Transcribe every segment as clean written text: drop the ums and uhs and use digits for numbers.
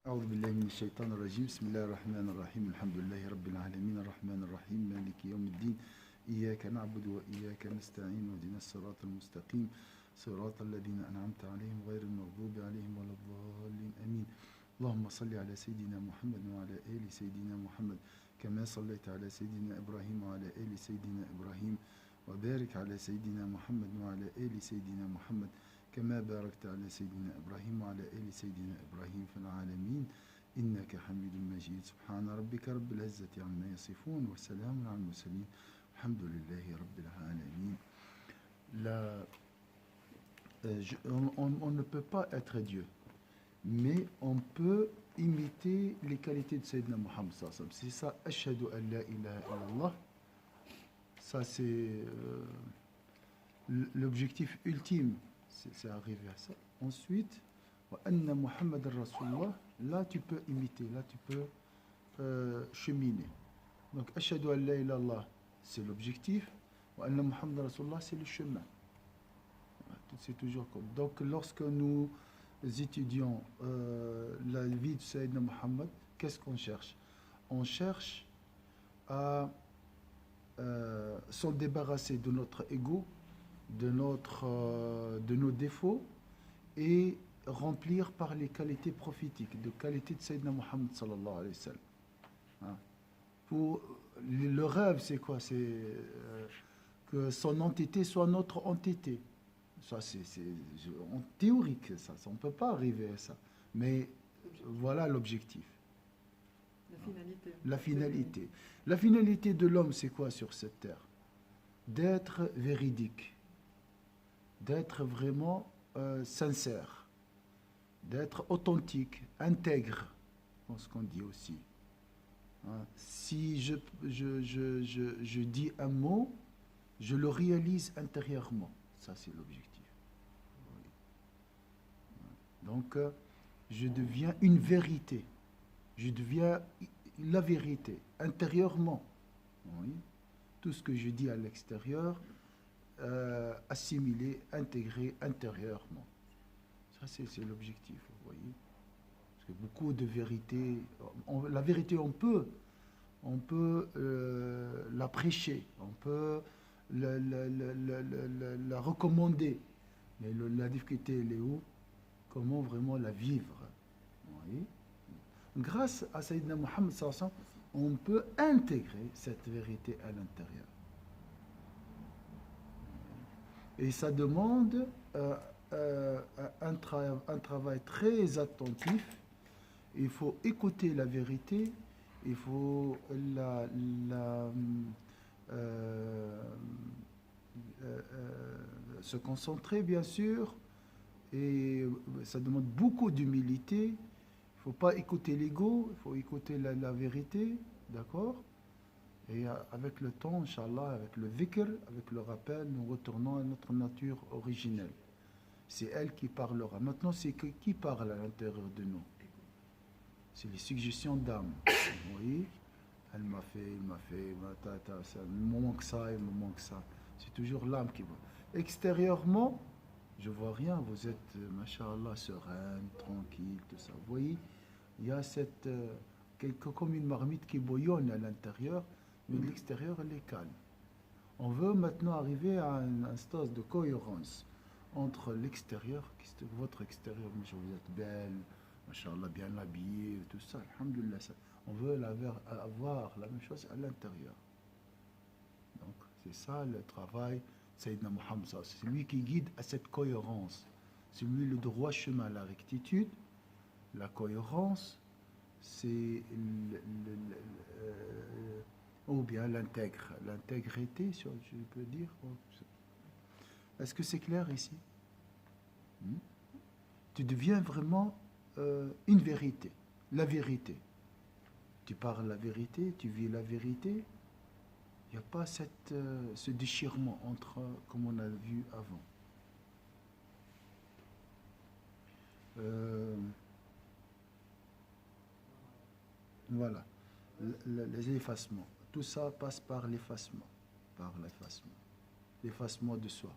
أعوذ بالله من الشيطان الرجيم بسم الله الرحمن الرحيم الحمد لله رب العالمين الرحمن الرحيم مالك يوم الدين إياك نعبد وإياك نستعين واهدنا الصراط المستقيم صراط الذين أنعمت عليهم غير المغضوب عليهم ولا الضالين آمين اللهم صل على سيدنا محمد وعلى آل سيدنا محمد كما صليت على سيدنا إبراهيم وعلى آل سيدنا إبراهيم وبارك على سيدنا محمد وعلى آل سيدنا محمد كما باركت على سيدنا إبراهيم وعلى آل سيدنا إبراهيم في العالمين إنك حميد مجيد سبحان ربك رب العزة عما يصفون وسلام على المرسلين الحمد لله رب العالمين. On ne peut pas être Dieu, mais on peut imiter les qualités de Sayyidina Muhammad. C'est ça, Ashhadu an la ilaha illallah. Ça, c'est l'objectif ultime. C'est arrivé à ça. Ensuite, Anna Muhammad Rasulullah, là tu peux imiter, là tu peux cheminer. Donc, Ashhadu an la ilaha illallah, c'est l'objectif. Anna Muhammad Rasulullah, c'est le chemin. C'est toujours comme. Donc, lorsque nous étudions la vie de Sayyidina Muhammad, qu'est-ce qu'on cherche? On cherche à s'en débarrasser de notre ego, de nos défauts et remplir par les qualités prophétiques, de qualités de Sayyidina Muhammad sallallahu alayhi wa sallam. Hein? Pour le rêve, c'est quoi? C'est que son entité soit notre entité. Ça, c'est en théorique, ça, on ne peut pas arriver à ça. Mais voilà l'objectif. La finalité. La finalité. La finalité de l'homme, c'est quoi sur cette terre? D'être véridique, d'être vraiment sincère, d'être authentique, intègre, ce qu'on dit aussi. Hein? Si je dis un mot, je le réalise intérieurement. Ça, c'est l'objectif. Donc, je deviens une vérité. Je deviens la vérité, intérieurement. Oui. Tout ce que je dis à l'extérieur, assimilé, intégré intérieurement. Ça, c'est l'objectif, vous voyez. Parce que beaucoup de vérités, la vérité, on peut la prêcher, on peut la recommander. Mais la difficulté, elle est où? Comment vraiment la vivre? Vous voyez. Grâce à Sayyidina Muhammad, on peut intégrer cette vérité à l'intérieur. Et ça demande un travail très attentif. Il faut écouter la vérité, il faut se concentrer, bien sûr, et ça demande beaucoup d'humilité. Il ne faut pas écouter l'ego, il faut écouter la vérité, d'accord? Et avec le temps, Inch'Allah, avec le dhikr, avec le rappel, nous retournons à notre nature originelle. C'est elle qui parlera. Maintenant, c'est qui parle à l'intérieur de nous? C'est les suggestions d'âme. Vous voyez? Elle m'a fait, il m'a fait, ça, il me manque ça, il me manque ça. C'est toujours l'âme qui voit. Extérieurement, je vois rien. Vous êtes, machallah, sereine, tranquille, tout ça. Vous voyez? Il y a cette, comme une marmite qui bouillonne à l'intérieur, mais l'extérieur, elle est calme. On veut maintenant arriver à un stade de cohérence entre l'extérieur, votre extérieur, vous êtes belle, machallah, bien habillée, tout ça, alhamdoulilah. On veut avoir la même chose à l'intérieur. Donc, c'est ça le travail de Sayyidina Muhammad. C'est lui qui guide à cette cohérence. C'est lui le droit chemin, la rectitude, la cohérence, c'est ou bien l'intégrité, je peux dire. Est-ce que c'est clair ici? Tu deviens vraiment une vérité, la vérité. Tu parles la vérité, tu vis la vérité. Il n'y a pas ce déchirement entre, comme on a vu avant. Voilà, les effacements. Tout ça passe par l'effacement, l'effacement de soi.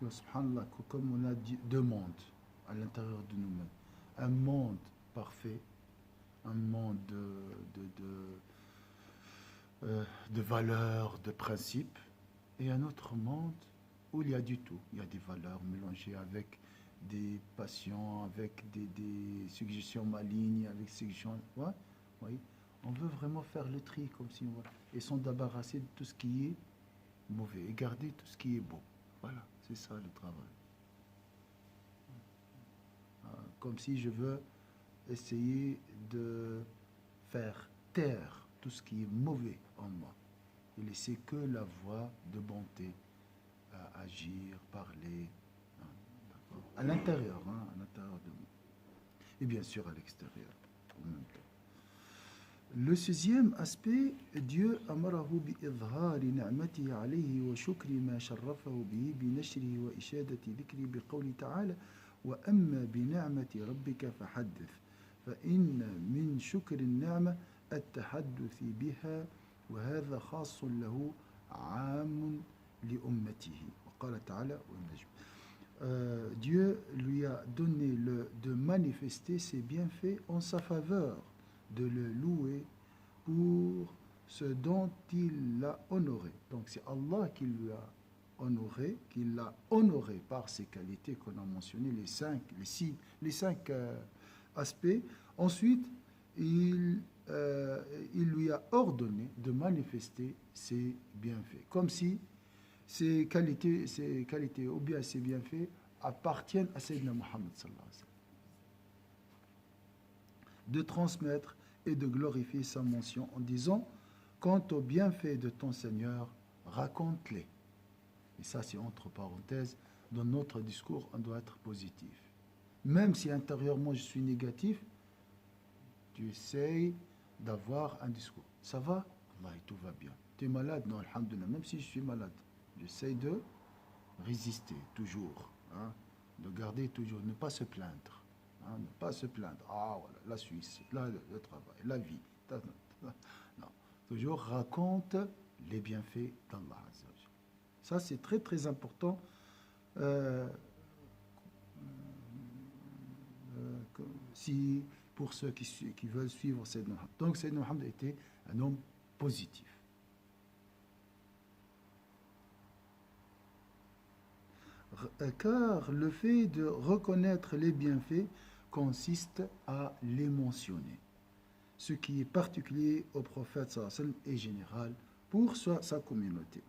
Parce que, subhanallah, comme on a dit, deux mondes à l'intérieur de nous-mêmes. Un monde parfait, un monde de valeurs, de principes, et un autre monde où il y a du tout. Il y a des valeurs mélangées avec des passions, avec des suggestions malignes, avec des suggestions... Ouais, oui. On veut vraiment faire le tri comme si et s'en débarrasser de tout ce qui est mauvais et garder tout ce qui est beau. Voilà, c'est ça le travail. Comme si je veux essayer de faire taire tout ce qui est mauvais en moi et laisser que la voie de bonté à agir, parler, à l'intérieur de moi et bien sûr à l'extérieur en même temps. Le sixième aspect, Dieu amarahu bi'idhari ni'matihi alayhi wa shukri ma sharrafahu bihi bi nashrihi wa ishadati dhikri bi qawli ta'ala wa amma bi ni'mati rabbika fahaddith fa inna min shukri an-ni'ma at-tahadduth biha wa hadha khassun lahu 'amun li ummatihi wa qala ta'ala wa najm. Dieu lui a donné de manifester ses bienfaits en sa faveur, de le louer pour ce dont il l'a honoré. Donc c'est Allah qui lui a honoré, qui l'a honoré par ses qualités qu'on a mentionnées, les cinq aspects. Ensuite, il lui a ordonné de manifester ses bienfaits, comme si ces qualités ou bien ces bienfaits appartiennent à Sayyidina Muhammad sallallahu alayhi wa sallam. De transmettre et de glorifier sa mention en disant « Quant aux bienfaits de ton Seigneur, raconte-les ». Et ça, c'est entre parenthèses, dans notre discours, on doit être positif. Même si intérieurement je suis négatif, tu essayes d'avoir un discours. Ça va? Allah, tout va bien. Tu es malade? Non, alhamdoulilah, même si je suis malade, j'essaye de résister toujours, de garder toujours, ne pas se plaindre. Ne pas se plaindre. Ah voilà, la Suisse, là, le travail, la vie. Non. Toujours raconte les bienfaits d'Allah. Ça, c'est très très important. Pour ceux qui veulent suivre Sayyidina Muhammad. Donc Sayyidina Muhammad était un homme positif. Car le fait de reconnaître les bienfaits consiste à les mentionner, ce qui est particulier au prophète sallallahu alayhi wa sallam et général pour sa communauté.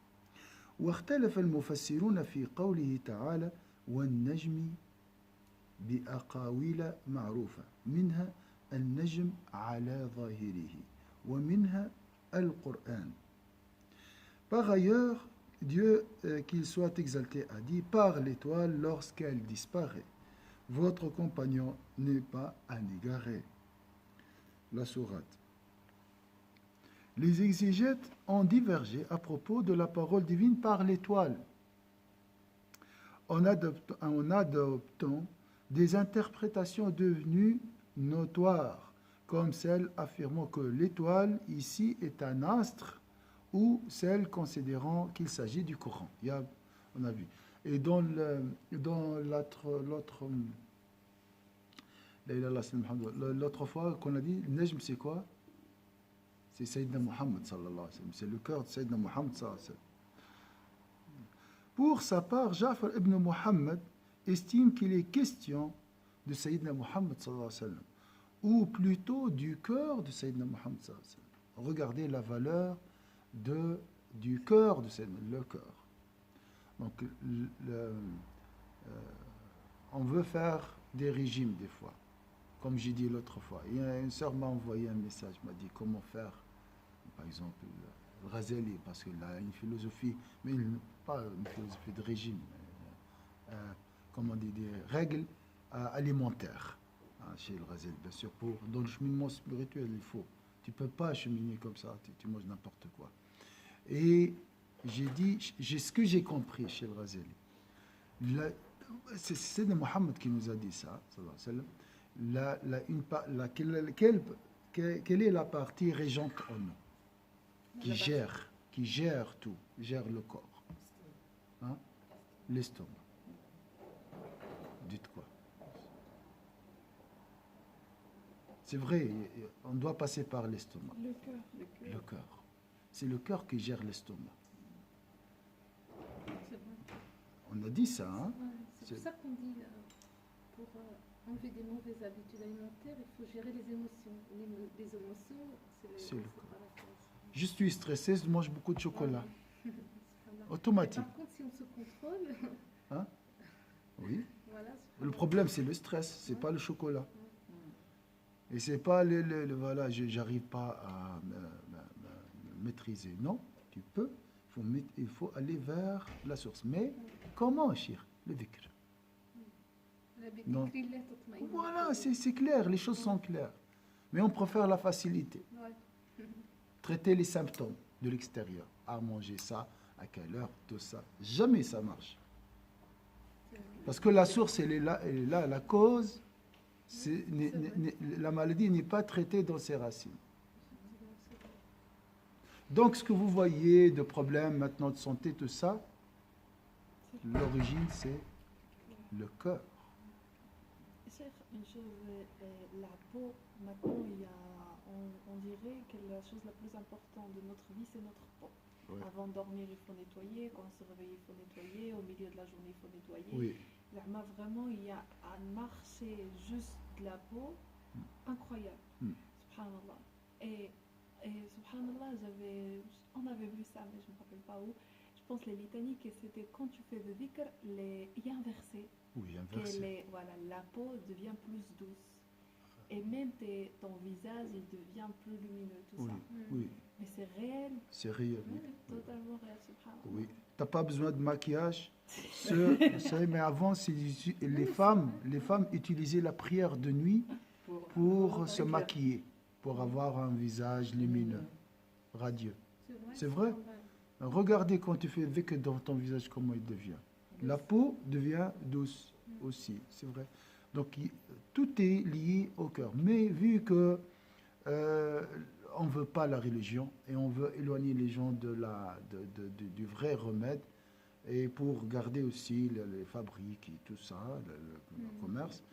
واختلف المفسرون في قوله تعالى والنجم بأقاويل معروفة منها النجم على ظاهره ومنها القرآن. Par ailleurs, Dieu, qu'il soit exalté, a dit « Par l'étoile lorsqu'elle disparaît, votre compagnon n'est pas un égaré. » La sourate. Les exégètes ont divergé à propos de la parole divine par l'étoile, en adoptant des interprétations devenues notoires, comme celle affirmant que l'étoile ici est un astre ou celle considérant qu'il s'agit du Coran. On a vu. Et dans l'autre fois qu'on a dit, Najm c'est quoi? C'est Sayyidina Muhammad sallallahu alayhi wa sallam. C'est le cœur de Sayyidina Muhammad sallallahu alayhi wa sallam. Pour sa part, Ja'far ibn Muhammad estime qu'il est question de Sayyidina Muhammad sallallahu alayhi wa sallam, ou plutôt du cœur de Sayyidina Muhammad sallallahu alayhi wa sallam. Regardez la valeur du cœur de Sayyidina, le cœur. Donc, on veut faire des régimes des fois, comme j'ai dit l'autre fois. Il y a une sœur m'a envoyé un message, m'a dit comment faire, par exemple, le Ghazali, parce qu'il a une philosophie, mais pas une philosophie de régime, comment on dit, des règles alimentaires chez le Ghazali, bien sûr. Dans le cheminement spirituel, il faut. Tu ne peux pas cheminer comme ça, tu manges n'importe quoi. Et j'ai dit, ce que j'ai compris chez le Ghazali. C'est Mohammed qui nous a dit ça, sallallahu alayhi wa sallam. Quelle est la partie régente en nous, qui gère tout, gère le corps, l'estomac. dites quoi? C'est vrai, on doit passer par l'estomac. Le cœur. Le cœur. C'est le cœur qui gère l'estomac. C'est vrai. On a dit ça, hein? Ouais, c'est C'est- pour ça qu'on dit, pour enlever des mauvaises habitudes alimentaires, il faut gérer les émotions. Les émotions, C'est le pas la cause. Je suis stressé, je mange beaucoup de chocolat. Voilà. Automatique. Par contre, si on se contrôle, Oui. voilà. Le problème, c'est le stress, c'est pas le chocolat. Et c'est pas voilà, j'arrive pas à me maîtriser. Non, tu peux. Il faut aller vers la source. Mais comment, Chir? Le dhikr. Non. Voilà, c'est clair, les choses sont claires. Mais on préfère la facilité. Ouais. Traiter les symptômes de l'extérieur. À manger ça, à quelle heure, tout ça. Jamais ça marche. Parce que la source, elle est là, la cause, la maladie n'est pas traitée dans ses racines. Donc, ce que vous voyez de problèmes maintenant de santé, tout ça, l'origine, c'est le cœur. Cheikh, une chose, la peau, maintenant, on dirait que la chose la plus importante de notre vie, c'est notre peau. Ouais. Avant de dormir, il faut nettoyer. Quand on se réveille, il faut nettoyer. Au milieu de la journée, il faut nettoyer. Oui, Vraiment, il y a un marché juste de la peau incroyable. Subhanallah. Et subhanallah, on avait vu ça, mais je ne me rappelle pas où. Je pense les litanies, que c'était quand tu fais le dhikr, il y a inversé. oui, Que inversé. voilà, la peau devient plus douce. Et même ton visage, il devient plus lumineux, tout Oui, ça. oui, Mais c'est réel, c'est réel. oui, totalement réel, subhanallah. Oui. T'as pas besoin de maquillage. Mais avant, les femmes utilisaient la prière de nuit pour se maquiller, pour avoir un visage lumineux, radieux. C'est vrai. Regardez quand tu fais dhikr dans ton visage, comment il devient. La peau devient douce aussi, c'est vrai. Donc, tout est lié au cœur. Mais vu que on ne veut pas la religion et on veut éloigner les gens du vrai remède, et pour garder aussi les fabriques et tout ça, le commerce,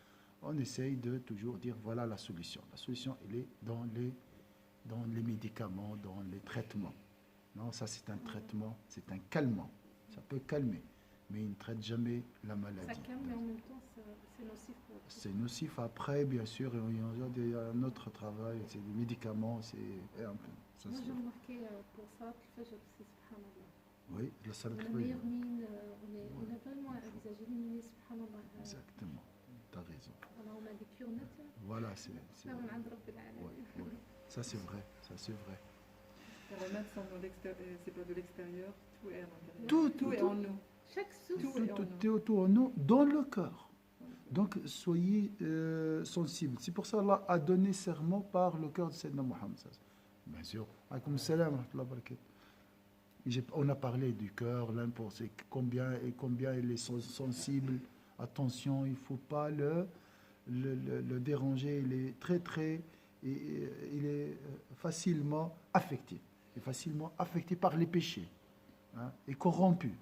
on essaye de toujours dire voilà la solution. La solution, elle est dans les médicaments, dans les traitements. Non, ça c'est un traitement, c'est un calmant. Ça peut calmer, mais il ne traite jamais la maladie. Ça calme, mais en même temps, c'est nocif pour le C'est nocif après, bien sûr, et il y a un autre travail, c'est des médicaments, c'est un peu. Ça, Moi, c'est- j'ai remarqué pour Salat al-Fajr, c'est subhanallah. oui, la salle On a de la meilleure mine, on a vraiment un visage illuminé, subhanallah. Exactement, tu as raison. Alors, on a des cures naturelles. Voilà, c'est Ça, on a un drop de la ouais. Ça c'est vrai, ça c'est vrai. Les remèdes sont de l'extérieur, c'est pas de l'extérieur, tout est à l'intérieur. Tout est en nous. Chaque souffle, Tout est autour de nous, dans le cœur. Donc soyez sensibles. C'est pour ça qu'Allah a donné serment par le cœur de Sayyidina Muhammad. Bien sûr. Alaykoum salam wa rahmatullahi wa barakatuh. On a parlé du cœur, l'importance, combien il est sensible. Attention, il ne faut pas le déranger. Il est il est facilement affecté. Il est facilement affecté par les péchés, hein, et corrompu.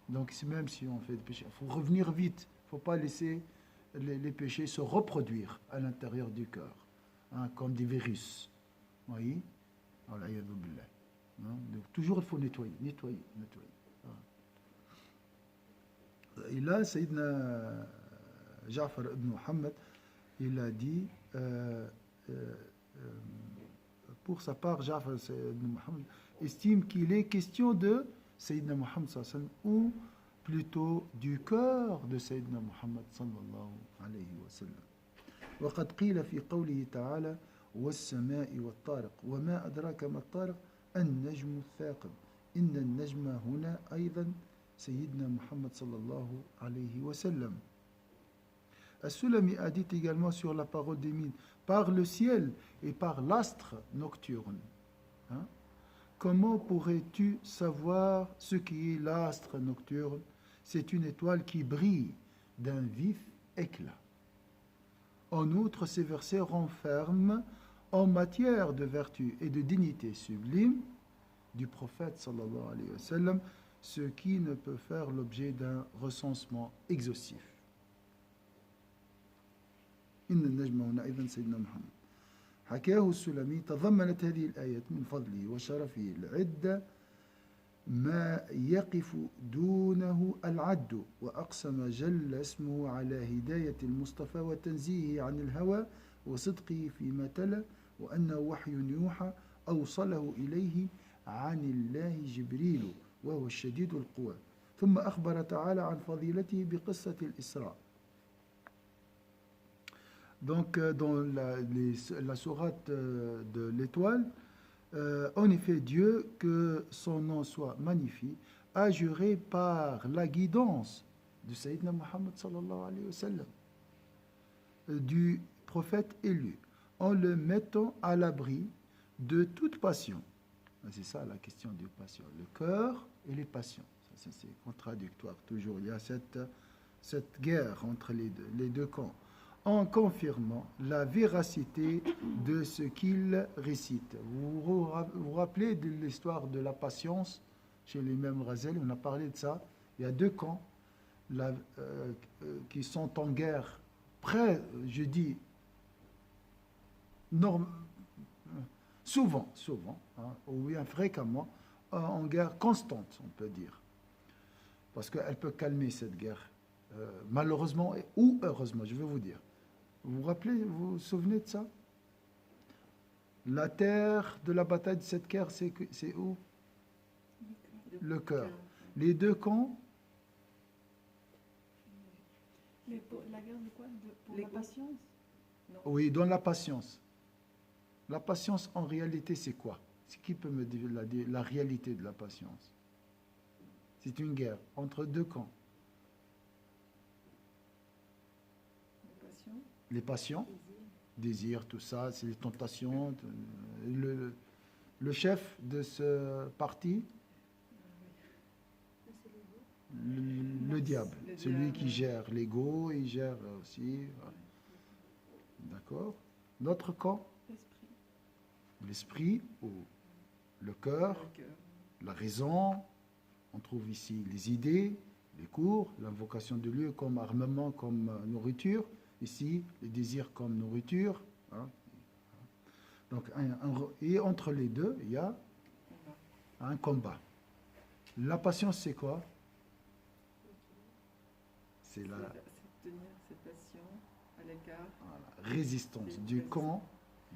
Donc même si on fait des péchés, il faut revenir vite. Il ne faut pas laisser les péchés se reproduire à l'intérieur du cœur, hein, comme des virus. Vous voyez? Voilà, hein? Donc, toujours il faut nettoyer. Et là, Sayyidina Ja'far ibn Muhammad, il a dit, pour sa part, Ja'far ibn Muhammad estime qu'il est question de Sayyidina Muhammad sallallahu alayhi wa sallam, ou plutôt du cœur de Sayyidina Muhammad sallallahu alayhi wa sallam. وقد قيل في قوله تعالى والسماء والطارق وما أدراك ما الطارق النجم الثاقب إن النجم هنا أيضا سيدنا محمد صلى الله عليه وسلم. As-Sulami a dit également sur la parole des mines, par le ciel et par l'astre nocturne. Hein? Comment pourrais-tu savoir ce qui est l'astre nocturne? C'est une étoile qui brille d'un vif éclat. En outre, ces versets renferment en matière de vertu et de dignité sublime du prophète sallallahu alayhi wa sallam, ce qui ne peut faire l'objet d'un recensement exhaustif. إن النجم هنا أيضا سيدنا محمد. حكاه السلمي تضمنت هذه الآيات من فضله وشرفه العدة ما يقف دونه العد، وأقسم جل اسمه على هداية المصطفى وتنزيهه عن الهوى وصدقه فيما تلا، وأنه وحي يوحى أوصله إليه عن الله جبريل وهو الشديد القوى. ثم أخبر تعالى عن فضيلته بقصة الإسراء. Donc, dans la sourate de l'étoile, en effet, Dieu, que son nom soit magnifié, a juré par la guidance de Sayyidina Muhammad sallallahu alayhi wa sallam, du prophète élu, en le mettant à l'abri de toute passion. C'est ça la question des passions, le cœur et les passions. Ça, c'est contradictoire, toujours. Il y a cette guerre entre les deux camps, en confirmant la véracité de ce qu'il récite. Vous vous rappelez de l'histoire de la patience chez l'imam Ghazali? On a parlé de ça. Il y a deux camps qui sont en guerre, je dis, souvent, ou bien fréquemment, en guerre constante, on peut dire. Parce qu'elle peut calmer cette guerre, malheureusement ou heureusement, je vais vous dire. Vous vous rappelez, vous vous souvenez de ça? La terre de la bataille de cette guerre, c'est où? Le cœur. Les deux camps? Mais pour la guerre de quoi? Pour la patience? Non. Oui, dans la patience. La patience, en réalité, c'est quoi? C'est qui peut me dire la réalité de la patience? C'est une guerre entre deux camps. Les passions, désir, tout ça, c'est les tentations. Le chef de ce parti, le diable, celui qui gère l'ego, il gère aussi. D'accord? Notre camp, l'esprit ou le cœur, la raison. On trouve ici les idées, les cours, l'invocation de Dieu comme armement, comme nourriture. Ici, les désirs comme nourriture. Hein. Donc, et entre les deux, il y a un combat. La patience, c'est quoi? C'est la tenir cette passion à l'écart. Voilà, résistance du camp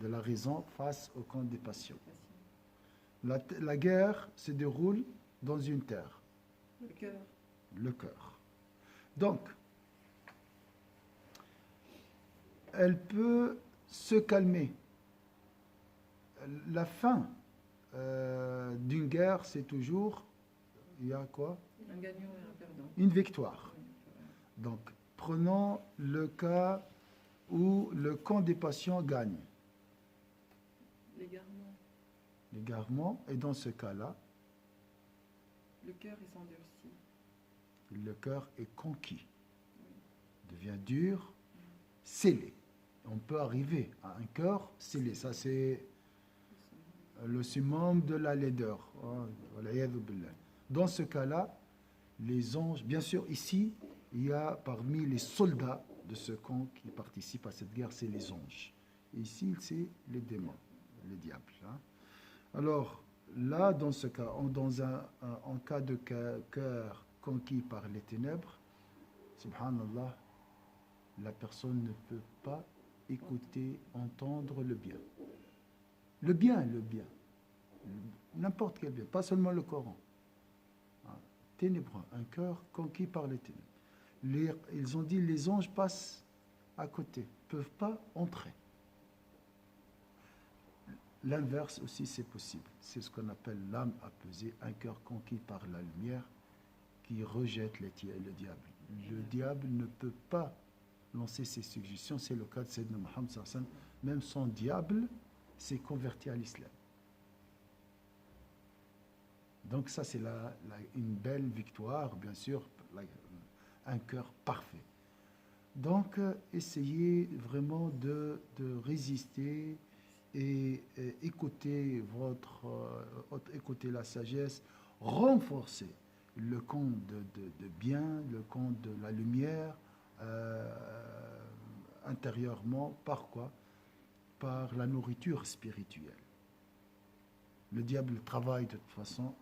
de la raison face au camp des passions. La guerre se déroule dans une terre. Le cœur. Le cœur. Donc, elle peut se calmer. La fin d'une guerre, c'est toujours, il y a quoi? Un gagnant et un perdant. Une victoire. Donc, prenons le cas où le camp des passions gagne. L'égarement. L'égarement, et dans ce cas-là, le cœur il s'endurcit. Le cœur est conquis, devient dur, scellé. On peut arriver à un cœur scellé. Ça, c'est le summum de la laideur. Dans ce cas-là, les anges, bien sûr, ici, il y a parmi les soldats de ce camp qui participent à cette guerre, c'est les anges. Ici, c'est les démons, les diables. Hein. Alors, là, dans ce cas, en cas de cœur conquis par les ténèbres, subhanallah, la personne ne peut pas écouter, entendre le bien. Le bien. N'importe quel bien, pas seulement le Coran. Ténébreux, un cœur conquis par les ténèbres. Ils ont dit les anges passent à côté, ne peuvent pas entrer. L'inverse aussi, c'est possible. C'est ce qu'on appelle l'âme apaisée, un cœur conquis par la lumière qui rejette le diable. Le diable ne peut pas lancer ses suggestions. C'est le cas de Sayyidina Muhammad sallallahu alayhi wa sallam. Même son diable s'est converti à l'islam. Donc ça, c'est une belle victoire, bien sûr, un cœur parfait. Donc, essayez vraiment de résister et écouter écouter la sagesse, renforcer le camp de bien, le camp de la lumière, intérieurement. Par quoi? Par la nourriture spirituelle. Le diable travaille de toute façon.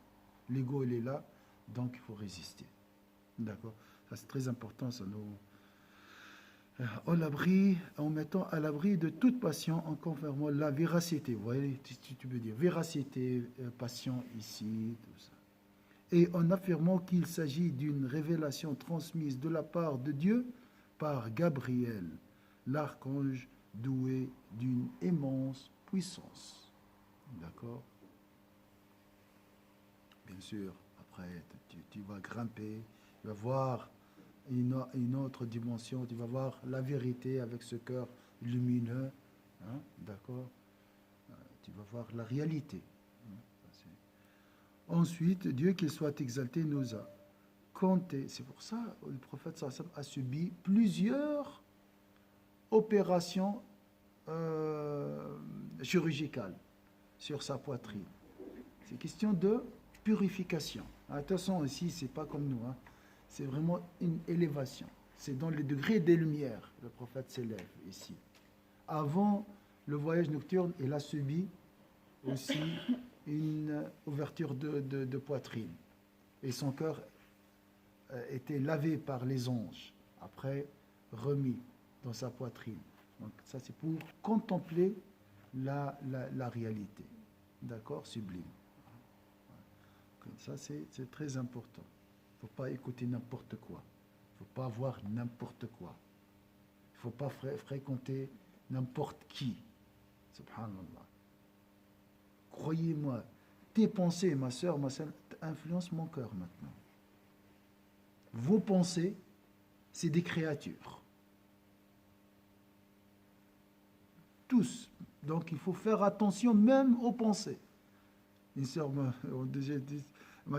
L'ego, il est là, donc il faut résister. D'accord? Ça, c'est très important, ça nous... En mettant à l'abri de toute passion, en confirmant la véracité. Vous voyez, tu peux dire véracité, passion ici, tout ça. Et en affirmant qu'il s'agit d'une révélation transmise de la part de Dieu par Gabriel, l'archange doué d'une immense puissance. D'accord? Bien sûr, après, tu vas grimper, tu vas voir une autre dimension, tu vas voir la vérité avec ce cœur lumineux, hein, d'accord? Tu vas voir la réalité. Ensuite, Dieu qu'il soit exalté nous a compté. C'est pour ça que le prophète sallallahu alayhi wa sallam a subi plusieurs opérations chirurgicales sur sa poitrine. C'est question de purification. Attention, ici, c'est pas comme nous, hein. C'est vraiment une élévation. C'est dans les degrés des lumières, le prophète s'élève ici. Avant le voyage nocturne, il a subi aussi une ouverture de poitrine. Et son cœur était lavé par les anges, après remis dans sa poitrine. Donc ça, c'est pour contempler la réalité. D'accord? Sublime. Ça, c'est très important. Il ne faut pas écouter n'importe quoi. Il ne faut pas voir n'importe quoi. Il ne faut pas fréquenter n'importe qui. Subhanallah. Croyez-moi, tes pensées, ma soeur, influencent mon cœur maintenant. Vos pensées, c'est des créatures. Tous. Donc il faut faire attention même aux pensées. Une soeur m'a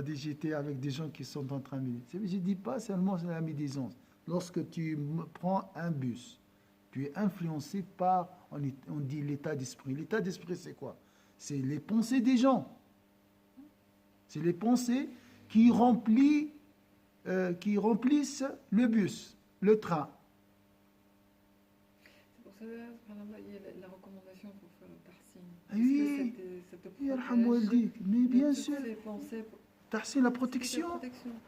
dit, j'étais avec des gens qui sont en train de méditer. Je ne dis pas seulement la médisance. Lorsque tu prends un bus, tu es influencé par, on dit l'état d'esprit. L'état d'esprit, c'est quoi? C'est les pensées des gens. C'est les pensées qui remplissent le bus, le train. C'est pour ça, subhanallah, il y a la recommandation pour faire le tahsin. Oui, ça te mais bien de sûr. toutes ces pensées. Tahsin, la protection.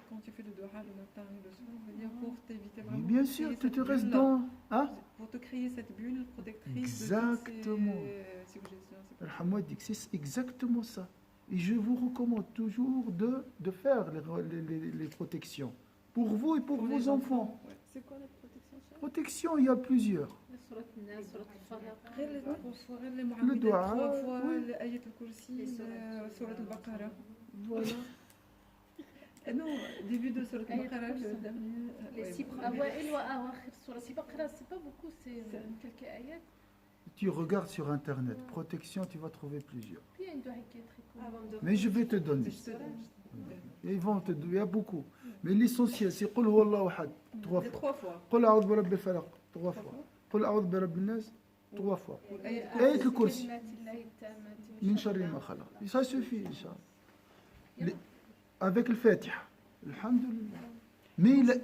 Quand tu fais le doha le matin et le soir, on va dire pour t'éviter Mais vraiment. bien sûr, tu te restes dans... Hein? Pour te créer cette bulle protectrice. Exactement. De toutes ces suggestions. Al-Hamad dit que c'est exactement ça. Et je vous recommande toujours de faire les protections. Pour vous et pour vos enfants. Ouais. C'est quoi la protection, chef? Protection, il y a plusieurs. Le doigt, 3 fois, oui. l'ayat al-kursi, surat al-Baqarah. Voilà. Non, début de surat al-Baqarah, le dernier. Les 6 أوائل وأواخر سورة البقرة, c'est pas beaucoup, c'est quelques ayats. Tu regardes sur Internet, protection, tu vas trouver plusieurs. Puis il y a une doha qui est très cool. Mais je vais te donner. Je te donne. Et ils vont te donner, il y a beaucoup. Mais l'essentiel, c'est Qul huwa Allahu ahad, 3 fois. 3 fois. Qul a'udhu bi rabbil falaq, 3 fois. Qul a'udhu bi rabbin nas, 3 fois. Ayat al-kursi. كلمات الله التامة Min sharri ma khalaq. Et ça suffit, Inch'Allah. Avec le Fatiha. Alhamdulillah. Mais ouais,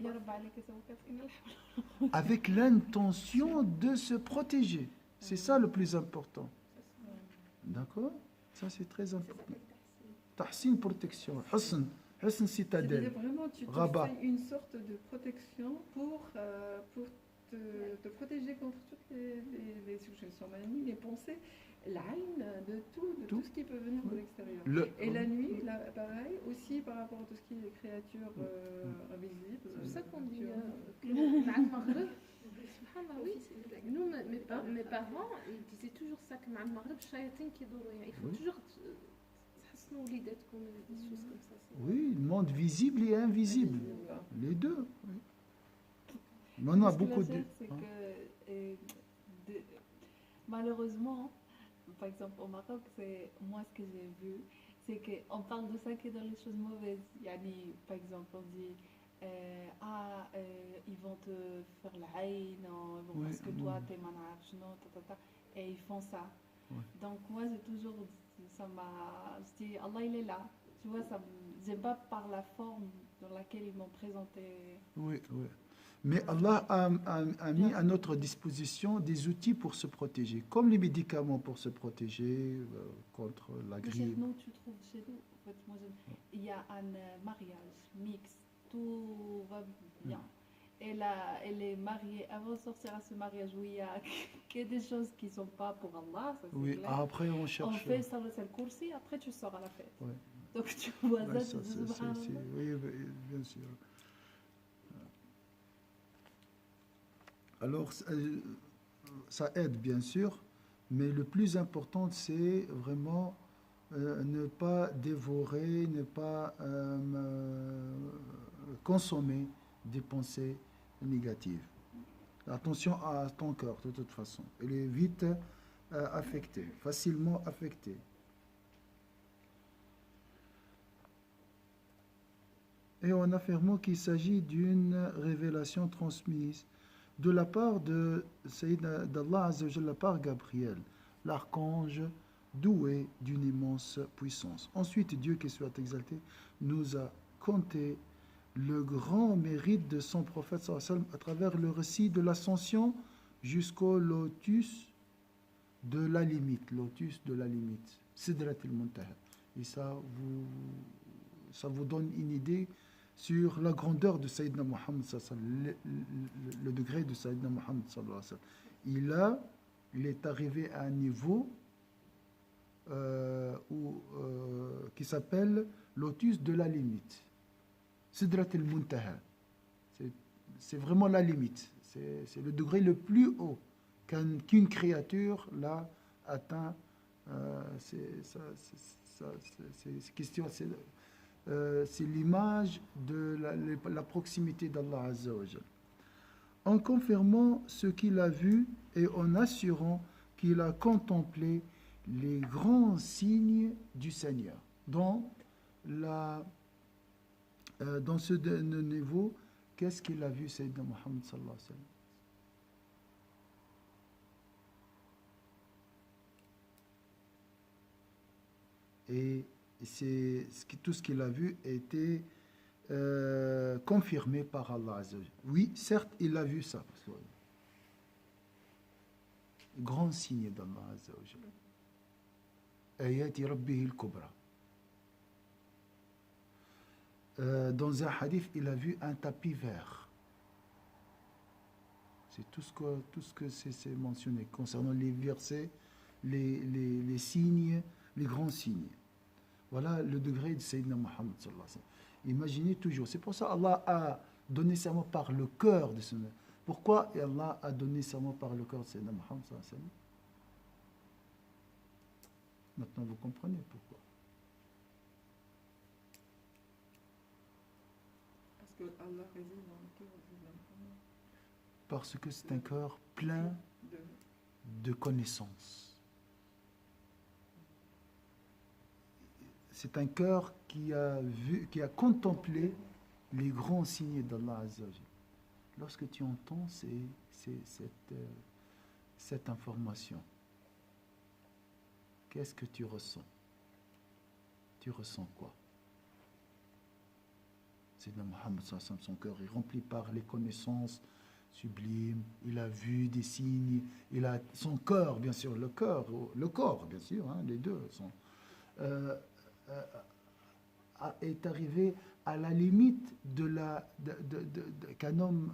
Ya Rabbi alayka sawaka fi inna al-hamd. avec l'intention de se protéger. C'est ça le plus important. D'accord? Ça, c'est très important. Tahsin, protection. Husn, C'est-à-dire citadelle. vraiment, tu te Rabat. fais une sorte de protection pour te protéger contre toutes les suggestions malignes, les pensées, l'aïn, de tout ce qui peut venir de l'extérieur. Et la nuit, là, pareil, aussi par rapport à tout ce qui est créatures invisibles. C'est pour ça qu'on dit que مع المغرب سبحان الله oui. Nous, mes parents, ils disaient toujours ça que مع المغرب الشياطين كيدوروا يعني il faut Oui. toujours تحسنوا وليداتكم des choses comme ça. Oui, le monde visible et invisible. Voilà. Les deux. Oui. Mais on a Ce qui beaucoup va de... faire, c'est que, malheureusement, par exemple au Maroc, c'est moi ce que j'ai vu, c'est qu'on parle de ça que dans les choses mauvaises. Yani, par exemple, on dit ils vont te faire la haine, Oui, parce que toi oui. t'es manach, non, et ils font ça. Oui. Donc moi j'ai toujours, ça m'a, je dis Allah il est là, tu vois, j'aime pas par la forme dans laquelle ils m'ont présenté. Oui, oui. Mais Allah a mis à notre disposition des outils pour se protéger, comme les médicaments pour se protéger contre la Mais grippe. chez nous, tu trouves chez nous, en fait, il y a un mariage mixte, tout va bien. Elle est mariée, avant de sortir à ce mariage où il y a que des choses qui ne sont pas pour Allah, ça c'est Oui, clair. après on cherche. On fait ça, le coursi, après tu sors à la fête. Ouais. Donc tu vois Ouais, ça, tu dis subhanallah. oui, bien sûr. Alors, ça aide bien sûr, mais le plus important, c'est vraiment ne pas dévorer, ne pas consommer des pensées négatives. Attention à ton cœur, de toute façon. Il est vite affecté, facilement affecté. Et en affirmant qu'il s'agit d'une révélation transmise de la part d'Allah Azza wa Jalla par Gabriel, l'archange doué d'une immense puissance. Ensuite, Dieu, qui soit exalté, nous a conté le grand mérite de son prophète sallallahu alayhi wa sallam à travers le récit de l'ascension jusqu'au lotus de la limite, Sidrat al-Muntaha. Et ça vous donne une idée sur la grandeur de Sayyidina Muhammad sallallahu alayhi wa sallam, le degré de Sayyidina Muhammad sallallahu alayhi wa sallam. Il est arrivé à un niveau qui s'appelle lotus de la limite. Sidrat al-Muntaha. C'est vraiment la limite. C'est le degré le plus haut qu'une créature l'a atteint. C'est l'image de la proximité d'Allah Azza wa Jal. En confirmant ce qu'il a vu et en assurant qu'il a contemplé les grands signes du Seigneur. Dans ce niveau, qu'est-ce qu'il a vu, Sayyidina Muhammad sallallahu alayhi wa sallam? Et tout ce qu'il a vu était confirmé par Allah Azza wa Jalla. Oui, certes, il a vu ça. Grand signe d'Allah Azza wa Jalla. Ayati Rabbihi al-Kubra. Dans un hadith, il a vu un tapis vert. C'est tout ce que c'est mentionné concernant les versets, les signes, les grands signes. Voilà le degré de Sayyidina Muhammad sallallahu alayhi wa sallam. Imaginez toujours. C'est pour ça qu'Allah a donné serment par le cœur de ce. Pourquoi Allah a donné serment par le cœur de Sayyidina Muhammad sallallahu alayhi wa sallam? Maintenant, vous comprenez pourquoi. Parce que Allah réside dans le cœur de Sayyidina Muhammad. Parce que c'est un cœur plein de connaissances. C'est un cœur qui a contemplé les grands signes d'Allah Azza wa Jalla. Lorsque tu entends cette information, qu'est-ce que tu ressens? Tu ressens quoi? Sayyidina Muhammad sallallahu alayhi wa sallam, son cœur est rempli par les connaissances sublimes. Il a vu des signes. Il a son cœur, bien sûr, le corps, bien sûr, hein, les deux sont. Est arrivé à la limite qu'un homme,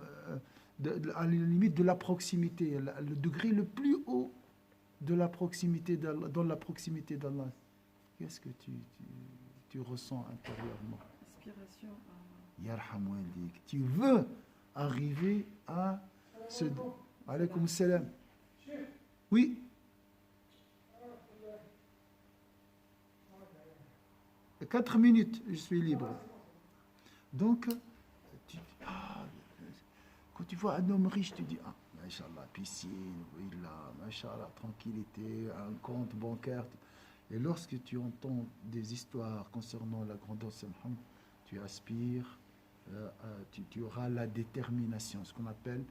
à la limite de la proximité, le degré le plus haut de la proximité d'Allah, dans la proximité d'Allah. Qu'est-ce que tu ressens intérieurement? Inspiration. Yarham waldik. Tu veux arriver à ce. Alaykoum salam. Oui. 4 minutes, je suis libre. Donc, quand tu vois un homme riche, tu dis, Masha'Allah, piscine, villa, Masha'Allah, tranquillité, un compte bancaire. Et lorsque tu entends des histoires concernant la grandeur de Muhammad, tu aspires, tu auras la détermination, ce qu'on appelle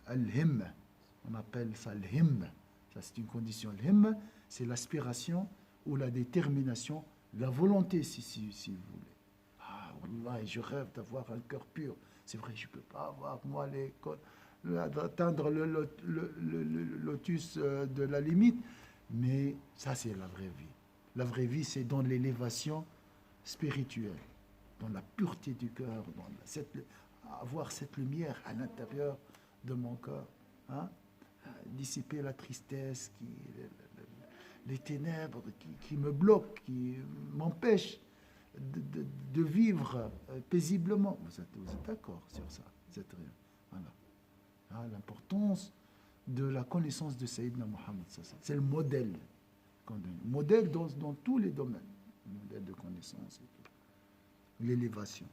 al-himma. On appelle ça al-himma. Ça, c'est une condition. Al-himma, c'est l'aspiration ou la détermination, la volonté, si vous voulez. Wallah, je rêve d'avoir un cœur pur. C'est vrai, je ne peux pas avoir, moi, atteindre le lotus de la limite, mais ça, c'est la vraie vie. La vraie vie, c'est dans l'élévation spirituelle, dans la pureté du cœur, avoir cette lumière à l'intérieur de mon cœur, hein? Dissiper la tristesse, les ténèbres qui me bloquent, qui m'empêchent de vivre paisiblement. Vous êtes d'accord sur ça, c'est rien. Voilà. Hein, l'importance de la connaissance de Sayyidina Muhammad, c'est le modèle qu'on donne. Modèle dans tous les domaines. Le modèle de connaissance et tout. L'élévation.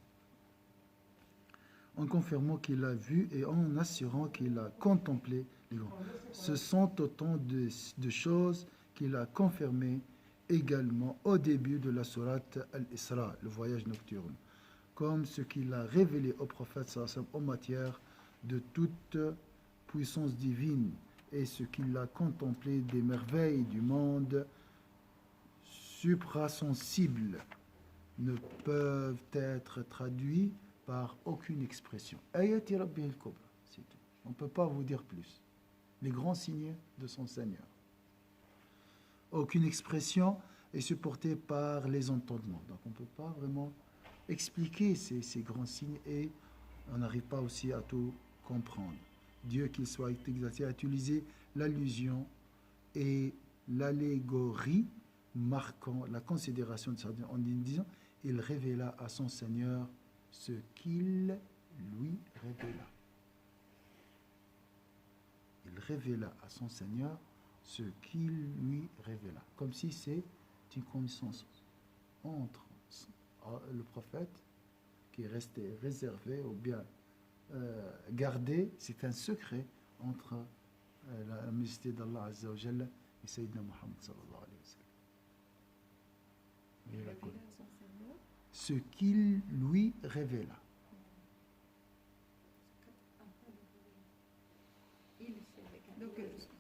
En confirmant qu'il a vu et en assurant qu'il a contemplé les grands. Ce sont autant de choses qu'il a confirmées également au début de la sourate Al-Isra, le voyage nocturne, comme ce qu'il a révélé au prophète sallallahu en matière de toute puissance divine et ce qu'il a contemplé des merveilles du monde suprasensibles ne peuvent être traduits par aucune expression. Ayati Rabbihil Kubra, c'est tout. On ne peut pas vous dire plus. Les grands signes de son Seigneur. Aucune expression est supportée par les entendements. Donc on ne peut pas vraiment expliquer ces grands signes et on n'arrive pas aussi à tout comprendre. Dieu, qu'il soit exalté, a utilisé l'allusion et l'allégorie marquant la considération de certains en disant « Il révéla à son Seigneur ce qu'il lui révéla. » Il révéla à son Seigneur ce qu'il lui révéla. Comme si c'est une connaissance entre le prophète qui est resté réservé ou bien gardé, c'est un secret entre la majesté d'Allah Azza wa Jalla et Sayyidina Muhammad sallallahu alayhi wa sallam. Ce qu'il lui révéla.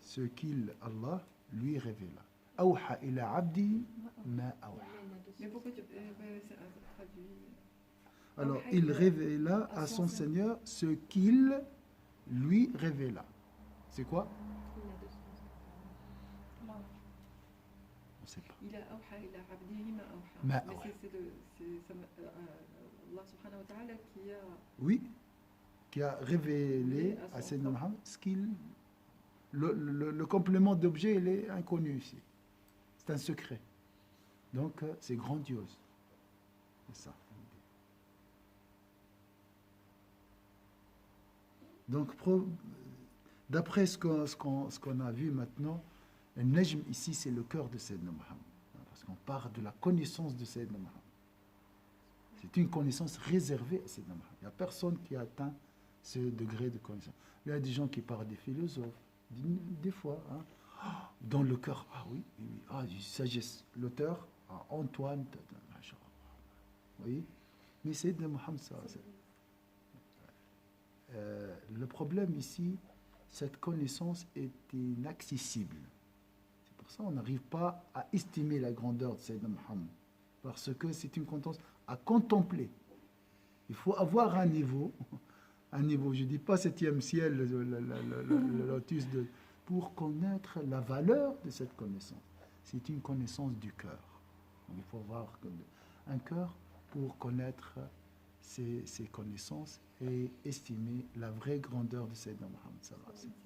Ce qu'il, Allah, lui révéla. Awha ila abdi ma awha. Mais pourquoi tu traduis? Alors, il révéla à son Seigneur ce qu'il lui révéla. C'est quoi? On ne sait pas. Il a awha ila abdihi ma awha. Ma Mais awha. c'est Allah subhanahu wa ta'ala qui a... Oui, qui a révélé à Sayyidina Muhammad ce qu'il... Le complément d'objet, il est inconnu ici. C'est un secret. Donc, c'est grandiose. C'est ça. Donc, d'après ce qu'on a vu maintenant, le Najm ici, c'est le cœur de Sayyidina Muhammad. Parce qu'on parle de la connaissance de Sayyidina Muhammad. C'est une connaissance réservée à Sayyidina Muhammad. Il n'y a personne qui a atteint ce degré de connaissance. Il y a des gens qui parlent des philosophes, des fois, hein, dans le cœur, ah oui, du sagesse. L'auteur, Antoine, vous voyez. Mais Sayyidina Muhammad, le problème ici, cette connaissance est inaccessible. C'est pour ça qu'on n'arrive pas à estimer la grandeur de Sayyidina Muhammad. Parce que c'est une connaissance à contempler. Il faut avoir un niveau, je ne dis pas 7e ciel, le lotus, pour connaître la valeur de cette connaissance. C'est une connaissance du cœur. Donc, il faut avoir un cœur pour connaître ces connaissances et estimer la vraie grandeur de Sayyidina Muhammad sallallahu alayhi wa sallam.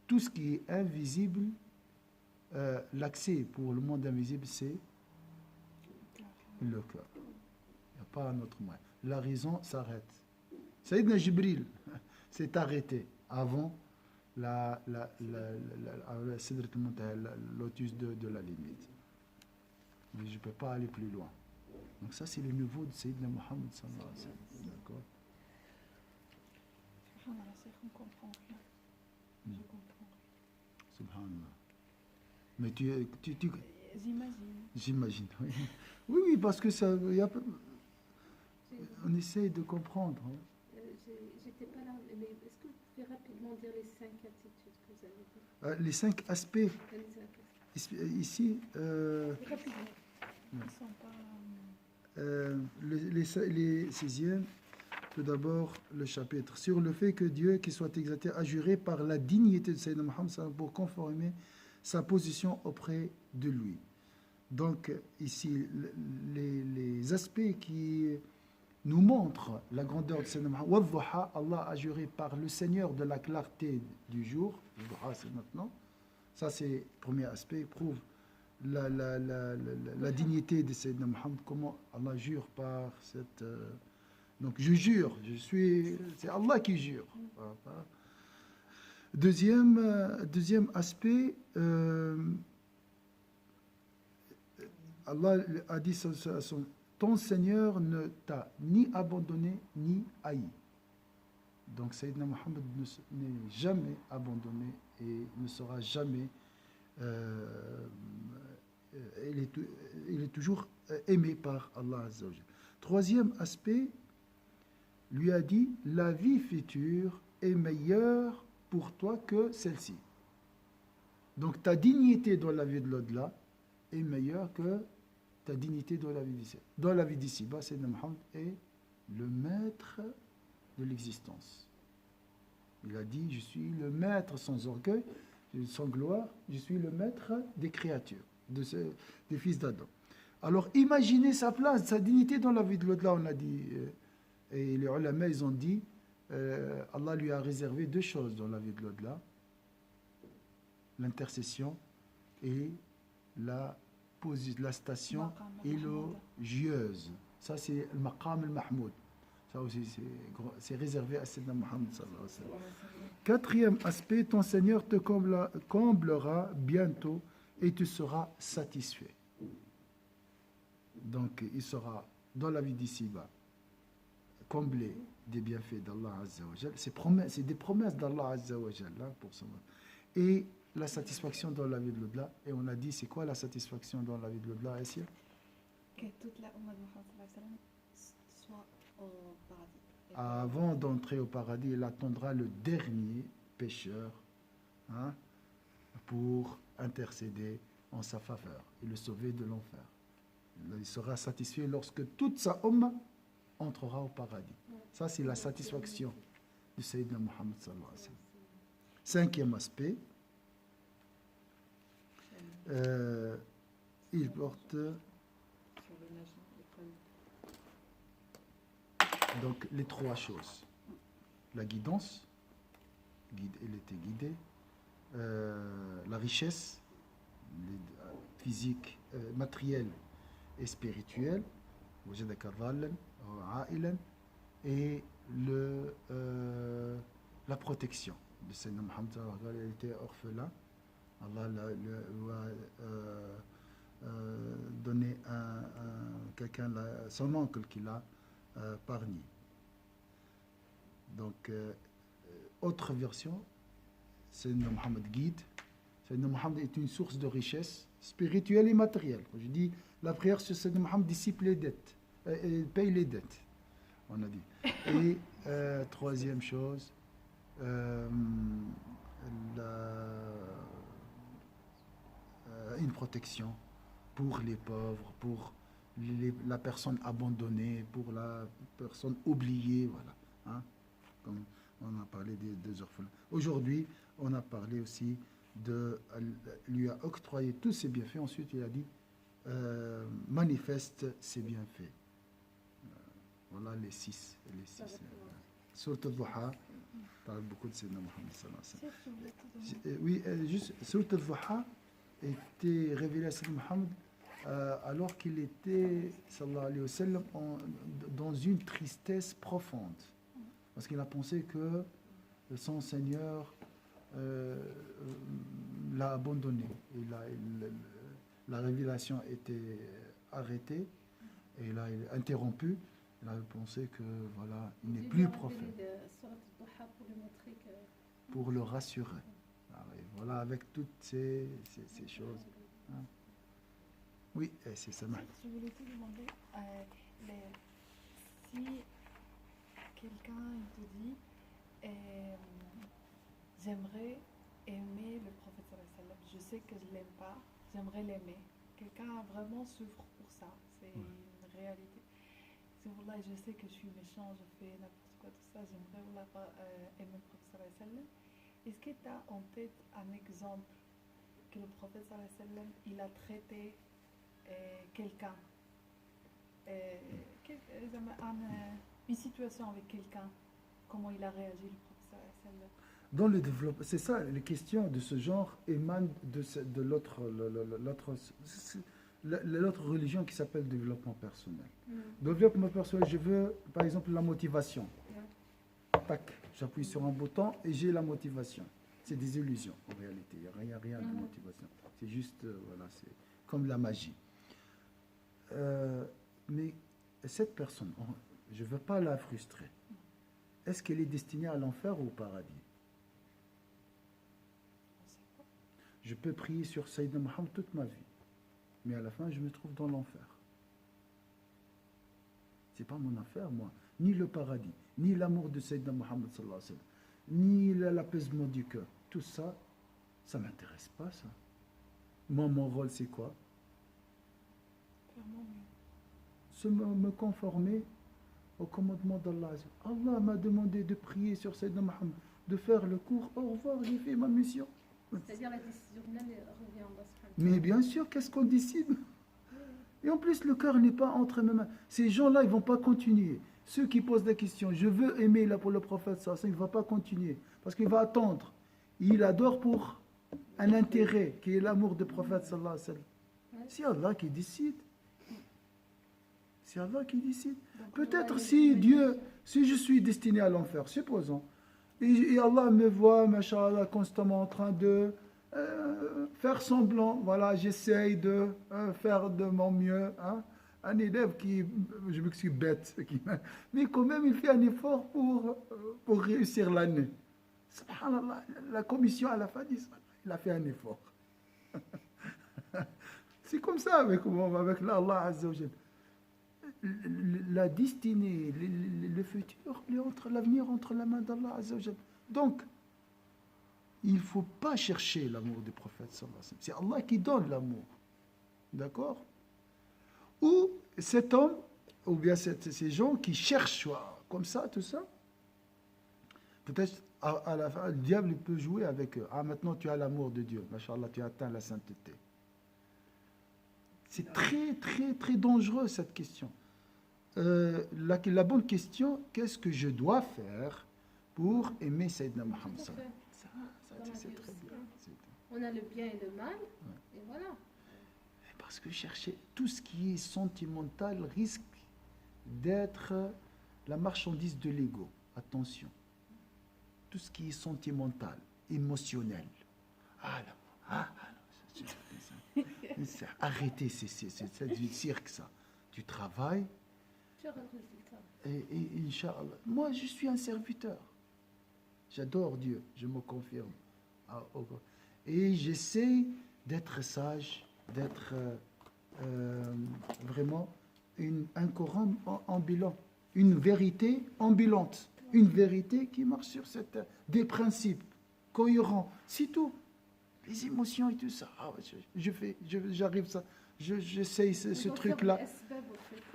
Tout ce qui est invisible, l'accès pour le monde invisible, c'est le cœur. Il n'y a pas un autre moyen. La raison s'arrête. Sayyidina Jibril s'est arrêté avant le lotus de la limite. Mais je ne peux pas aller plus loin. Donc ça, c'est le niveau de Sayyidina Muhammad sallallahu alayhi wa sallam. D'accord? Subhanallah, c'est qu'on comprend rien. Je comprends rien. Subhanallah. Mais J'imagine. J'imagine, oui. Oui, parce que ça, on essaye de comprendre. Hein. J'étais pas là, mais est-ce que vous pouvez rapidement dire les 5 attitudes que vous avez dit? Les 5 aspects. Ici, Rapidement. Ils sont pas... Les sixièmes, tout d'abord le chapitre sur le fait que Dieu, qui soit exalté, a juré par la dignité de Sayyidina Muhammad pour conformer sa position auprès de lui. Donc ici, les aspects qui nous montrent la grandeur de Sayyidina Muhammad. Allah a juré par le Seigneur de la clarté du jour. Le duha, c'est maintenant. Ça, c'est le premier aspect. Il prouve la dignité de Sayyidina Muhammad. Comment Allah jure par cette... donc je jure, c'est Allah qui jure. Deuxième aspect, Allah a dit à ton Seigneur ne t'a ni abandonné ni haï. Donc Sayyidina Muhammad n'est jamais abandonné et ne sera jamais... il est toujours aimé par Allah Azza wa Jalla. Troisième aspect, lui a dit, la vie future est meilleure pour toi que celle-ci. Donc ta dignité dans la vie de l'au-delà est meilleure que ta dignité dans la vie d'ici. Dans la vie d'ici-bas, Sayyidina Muhammad est le maître de l'existence. Il a dit, je suis le maître sans orgueil, sans gloire, je suis le maître des créatures, des fils d'Adam. Alors imaginez sa place, sa dignité dans la vie de l'au-delà, on a dit, et les ulama, ils ont dit, Allah lui a réservé deux choses dans la vie de l'au-delà, l'intercession et la station élogieuse. Ça, c'est le maqam al-mahmoud. Ça aussi, c'est réservé à Sayyidina Muhammad sallallahu alayhi wa sallam. Quatrième aspect, ton Seigneur te comblera bientôt et tu seras satisfait. Donc, il sera dans la vie d'ici-bas comblé des bienfaits d'Allah Azza wa Jal. C'est des promesses d'Allah Azza wa Jal pour son... Et la satisfaction dans la vie de l'au-delà. Et on a dit, c'est quoi la satisfaction dans la vie de l'au-delà, Assia? Que toute la Ummah de Muhammad soit au paradis. Avant d'entrer au paradis, il attendra le dernier pécheur pour intercéder en sa faveur et le sauver de l'enfer. Il sera satisfait lorsque toute sa Ummah entrera au paradis. Ça, c'est la satisfaction du Sayyidina Muhammad sallallahu alayhi wa sallam. Cinquième aspect, il porte donc les trois choses. La guidance, il était guidé, la richesse physique, matérielle et spirituelle, et la protection de Sayyidina Muhammad. Il était orphelin. Allah lui a donné quelqu'un, son oncle qui l'a parmi. Donc, autre version, Sayyidina Muhammad guide. Sayyidina Muhammad est une source de richesse spirituelle et matérielle. Quand je dis la prière sur Sayyidina Muhammad dissipe les dettes, paye les dettes, on a dit. Et troisième chose, une protection pour les pauvres, pour la personne abandonnée, pour la personne oubliée, voilà. Comme on a parlé des orphelins. Aujourd'hui, on a parlé aussi lui a octroyé tous ses bienfaits. Ensuite, il a dit manifeste ses bienfaits. Voilà les six. Surat al-Duha parle beaucoup de Sayyidina Muhammad sallallahu alayhi wa sallam. Oui, juste Surat al-Duha était révélée à Sayyidina Muhammad alors qu'il était sallallahu alayhi wa sallam dans une tristesse profonde. Parce qu'il a pensé que son Seigneur l'a abandonné. Et la révélation était arrêtée et il a interrompu. Il a pensé que voilà, il n'est plus prophète. Pour le rassurer. Voilà, avec toutes ces choses. Oui, c'est ça. Je voulais te demander, si quelqu'un te dit j'aimerais aimer le prophète sallallahu alayhi wa sallam, je sais que je ne l'aime pas, j'aimerais l'aimer. Quelqu'un vraiment souffre pour ça. C'est une réalité. C'est pour là, je sais que je suis méchant, je fais n'importe quoi, tout ça. J'aimerais aimer le professeur sallam. Est-ce que tu as en tête un exemple que le professeur sallam il a traité quelqu'un, une situation avec quelqu'un, comment il a réagi le professeur sallam? Dans le développement, c'est ça, les questions de ce genre émanent de l'autre religion qui s'appelle développement personnel. Développement personnel, je veux par exemple la motivation. Tac, j'appuie sur un bouton et j'ai la motivation. C'est des illusions en réalité, il n'y a rien de motivation. C'est juste, voilà, c'est comme la magie. Mais cette personne, je ne veux pas la frustrer. Est-ce qu'elle est destinée à l'enfer ou au paradis? Je peux prier sur Sayyidina Mohammed toute ma vie, mais à la fin, je me trouve dans l'enfer. Ce n'est pas mon affaire, moi. Ni le paradis, ni l'amour de Sayyidina Mohammed, ni l'apaisement du cœur. Tout ça, ça ne m'intéresse pas, ça. Moi, mon rôle, c'est quoi? Se me conformer au commandement d'Allah. Allah m'a demandé de prier sur Sayyidina Mohammed, de faire le cours. Au revoir, j'ai fait ma mission. C'est-à-dire la décision finale revient en bas. Mais bien sûr, qu'est-ce qu'on décide? Et en plus, le cœur n'est pas entre mes mains. Ces gens-là, ils ne vont pas continuer. Ceux qui posent des questions, je veux aimer là pour le prophète, ça, il ne va pas continuer. Parce qu'il va attendre. Il adore pour un intérêt, qui est l'amour du prophète, sallallahu alayhi wa sallam. C'est Allah qui décide. C'est Allah qui décide. Peut-être si je suis destiné à l'enfer, supposons, et Allah me voit, machallah, constamment en train de faire semblant, voilà, j'essaye de faire de mon mieux. Hein. Un élève qui, je m'excuse, bête, mais quand même il fait un effort pour réussir l'année. Subhanallah, la commission à la fin dit ça, il a fait un effort. C'est comme ça avec Allah Azza wa Jal. La destinée, le futur, l'avenir entre la main d'Allah Azza wa Jal. Donc, il ne faut pas chercher l'amour du prophète sallallahu alayhi wa sallam. C'est Allah qui donne l'amour. D'accord? Ou cet homme, ou bien ces gens qui cherchent comme ça, tout ça, peut-être à la fin, le diable peut jouer avec eux. Ah, maintenant tu as l'amour de Dieu. Machallah, tu as atteint la sainteté. C'est très, très, très dangereux cette question. La bonne question, qu'est-ce que je dois faire pour aimer Sayyidina Mohammed? Ça, c'est très bien. On a le bien et le mal, et voilà. Parce que chercher tout ce qui est sentimental risque d'être la marchandise de l'ego. Attention. Tout ce qui est sentimental, émotionnel. Arrêtez, c'est du cirque, ça. Tu travailles. Et Inch'Allah. Moi, je suis un serviteur. J'adore Dieu, je me confirme. Et j'essaie d'être sage, d'être vraiment un Coran ambulant, une vérité ambulante, une vérité qui marche sur des principes cohérents, c'est tout. Les émotions et tout ça, j'arrive ça, j'essaye ce truc-là.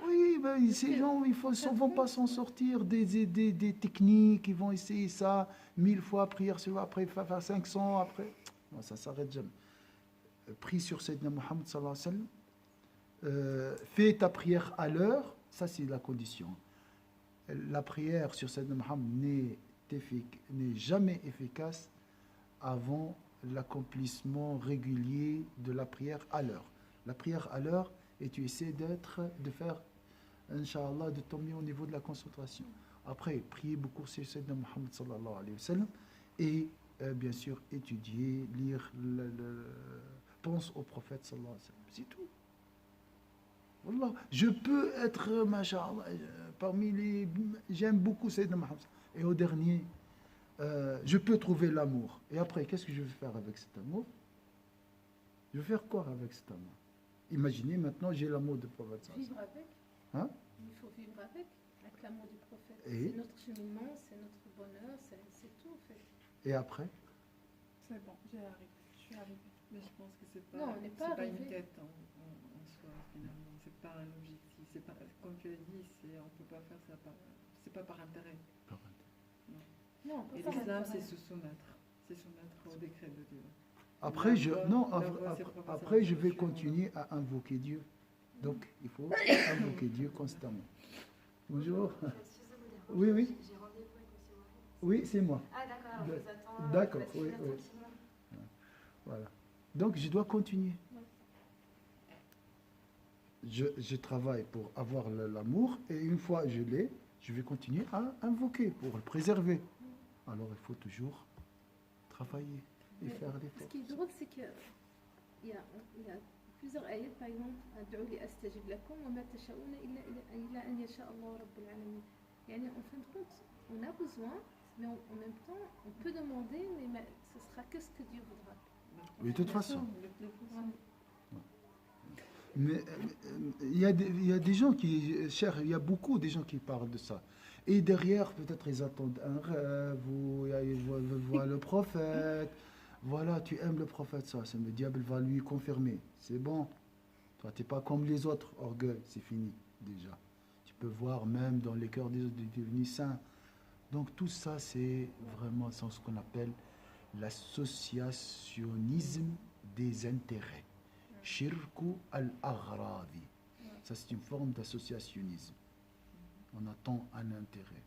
Oui, ben, ces gens, ils ne vont pas s'en sortir des techniques, ils vont essayer ça 1000 fois, prière sur après, faire 500, après. Non, ça ne s'arrête jamais. Prie sur Sayyidina Mohammed sallallahu alayhi wa sallam. Fais ta prière à l'heure, ça c'est la condition. La prière sur Sayyidina Mohammed n'est jamais efficace avant l'accomplissement régulier de la prière à l'heure. La prière à l'heure, et tu essaies de faire, Inch'Allah, de tomber au niveau de la concentration. Après, prier beaucoup sur Sayyidina Mohammed sallallahu alayhi wa sallam, et bien sûr, étudier, lire, pense au prophète sallallahu alayhi wa sallam. C'est tout. Wallah, je peux être, masha'Allah, parmi les... J'aime beaucoup Sayyidina Mohammed. Et au dernier, je peux trouver l'amour. Et après, qu'est-ce que je vais faire avec cet amour? Je vais faire quoi avec cet amour? Imaginez maintenant, j'ai l'amour du prophète. Vivre avec. Hein? Il faut vivre avec l'amour du prophète. C'est notre cheminement, c'est notre bonheur, c'est tout en fait. Et après? C'est bon, je suis arrivée. Mais je pense que c'est pas, non, on n'est pas une quête en soi. finalement. C'est pas un objectif. C'est pas, comme tu as dit, on peut pas faire ça c'est pas par intérêt. Non. Et l'islam, c'est se soumettre. C'est se soumettre au décret de Dieu. Après, je vais continuer à invoquer Dieu. Donc, il faut invoquer Dieu constamment. Bonjour. Oui, oui. J'ai rendez-vous avec M. Mohamed. Oui, c'est moi. Ah, d'accord, on vous attend. D'accord, oui. Voilà. Donc, je dois continuer. Je travaille pour avoir l'amour et une fois je l'ai, je vais continuer à invoquer pour le préserver. Alors, il faut toujours travailler et faire l'effort. Ce qui est drôle, c'est qu'il y a plusieurs ayats, par exemple, أدعوا لي أستجب لكم وما تشاءون إلا أن يشاء الله رب العالمين. يعني en fin de compte, on a besoin, mais en même temps, on peut demander, mais ce sera que ce que Dieu voudra. Oui, de toute façon. Mais il y a des gens qui cherchent, il y a beaucoup de gens qui parlent de ça. Et derrière, peut-être ils attendent un rêve, ou ils voient le prophète. Voilà, tu aimes le prophète, ça, le diable va lui confirmer. C'est bon. Toi, tu n'es pas comme les autres, orgueil, c'est fini déjà. Tu peux voir même dans les cœurs des autres devenir saints. Donc tout ça, c'est vraiment ce qu'on appelle l'associationnisme des intérêts. Shirku al-aghradi. Ça, c'est une forme d'associationnisme. On attend un intérêt.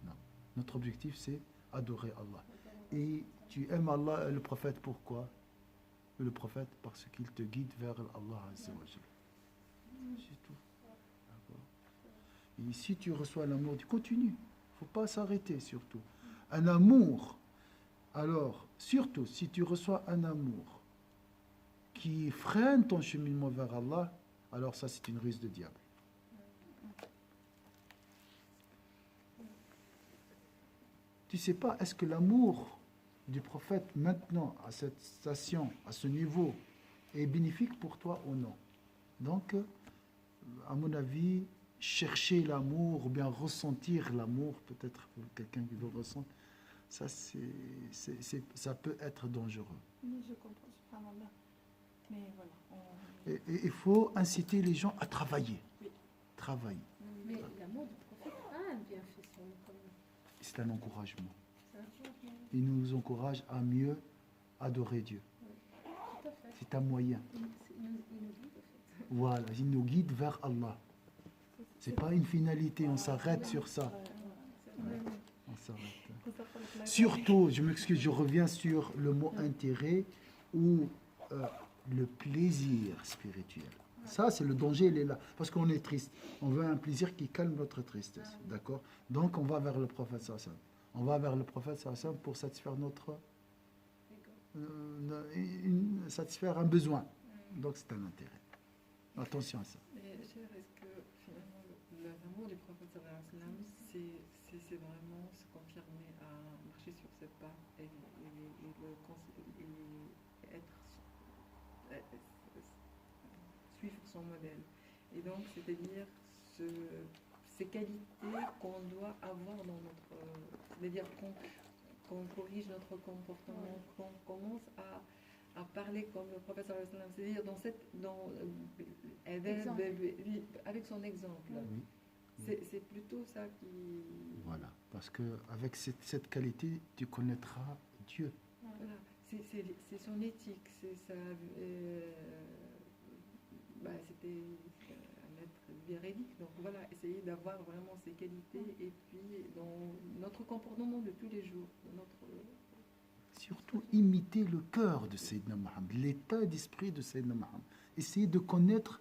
Non. Notre objectif, c'est adorer Allah. Et tu aimes Allah et le prophète, pourquoi? Le prophète, parce qu'il te guide vers Allah Azza wa Jalla. C'est tout. D'accord. Et si tu reçois l'amour, tu continues. Il ne faut pas s'arrêter, surtout. Un amour, alors, surtout, si tu reçois un amour qui freine ton cheminement vers Allah, alors ça, c'est une ruse de diable. Tu ne sais pas, est-ce que l'amour du prophète maintenant, à cette station, à ce niveau, est bénéfique pour toi ou non? Donc, à mon avis, chercher l'amour ou bien ressentir l'amour, peut-être quelqu'un qui veut ressentir, ça, ça peut être dangereux. Oui, je comprends, subhanallah. Mais voilà. Et il faut inciter les gens à travailler. Oui. Travailler. Mais l'amour du prophète a un bienfait sur nous quand même. C'est un encouragement. C'est un encouragement. Il nous encourage à mieux adorer Dieu. Oui, tout à fait. C'est un moyen. Il nous guide, en fait. Voilà, il nous guide vers Allah. C'est pas une finalité, on s'arrête sur ça. Ouais, on s'arrête. Surtout, je m'excuse, je reviens sur le mot intérêt ou le plaisir spirituel. Ça, c'est le danger, il est là. Parce qu'on est triste. On veut un plaisir qui calme notre tristesse. D'accord? Donc, on va vers le prophète sallallahu. On va vers le prophète sallallahu pour satisfaire satisfaire un besoin. Donc, c'est un intérêt. Attention à ça. Mais cher, est-ce que finalement l'amour du prophète sallallahu alayhi wa sallam, c'est vraiment se confirmer à marcher sur ses pas et suivre son modèle. Et donc, c'est-à-dire ces qualités qu'on doit avoir dans notre... c'est-à-dire qu'on corrige notre comportement, qu'on commence à parler comme le prophète sallallahu alayhi wa sallam, c'est-à-dire avec son exemple. Oui. C'est plutôt ça qui... Voilà, parce qu'avec cette qualité, tu connaîtras Dieu. Voilà. C'est son éthique, c'est sa... c'était un être véridique. Donc voilà, essayer d'avoir vraiment ces qualités et puis dans notre comportement de tous les jours, surtout imiter le cœur de Sayyidina Muhammad, l'état d'esprit de Sayyidina Muhammad. Essayer de connaître,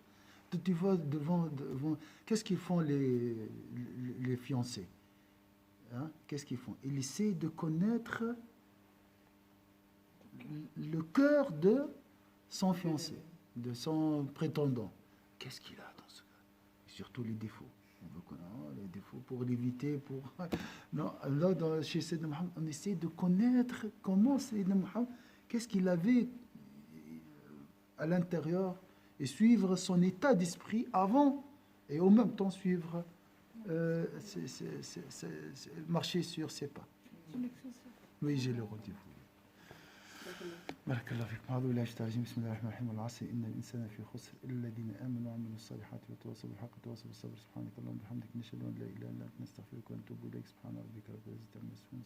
tu vois, devant qu'est-ce qu'ils font les fiancés, hein? Qu'est-ce qu'ils font? Ils essaient de connaître le cœur de son fiancé, de son prétendant. Qu'est-ce qu'il a dans ce cas? Et surtout les défauts. On veut connaître les défauts pour l'éviter. Non, là, chez Sayyidina Muhammad, on essaie de connaître comment Sayyidina Muhammad, qu'est-ce qu'il avait à l'intérieur et suivre son état d'esprit avant et en même temps suivre, marcher sur ses pas. Oui, j'ai le rendez-vous. بارك الله فيك. أعوذ بالله من الشيطان الرجيم. بسم الله الرحمن الرحيم. والعصر إن الإنسان في خسر إلا الذين آمنوا وعملوا الصالحات وتواصوا بالحق وتواصوا بالصبر. سبحانك اللهم وبحمدك نشهد أن لا إله إلا أنت نستغفرك ونتوب إليك. سبحان ربك رب العزة عما يصفون.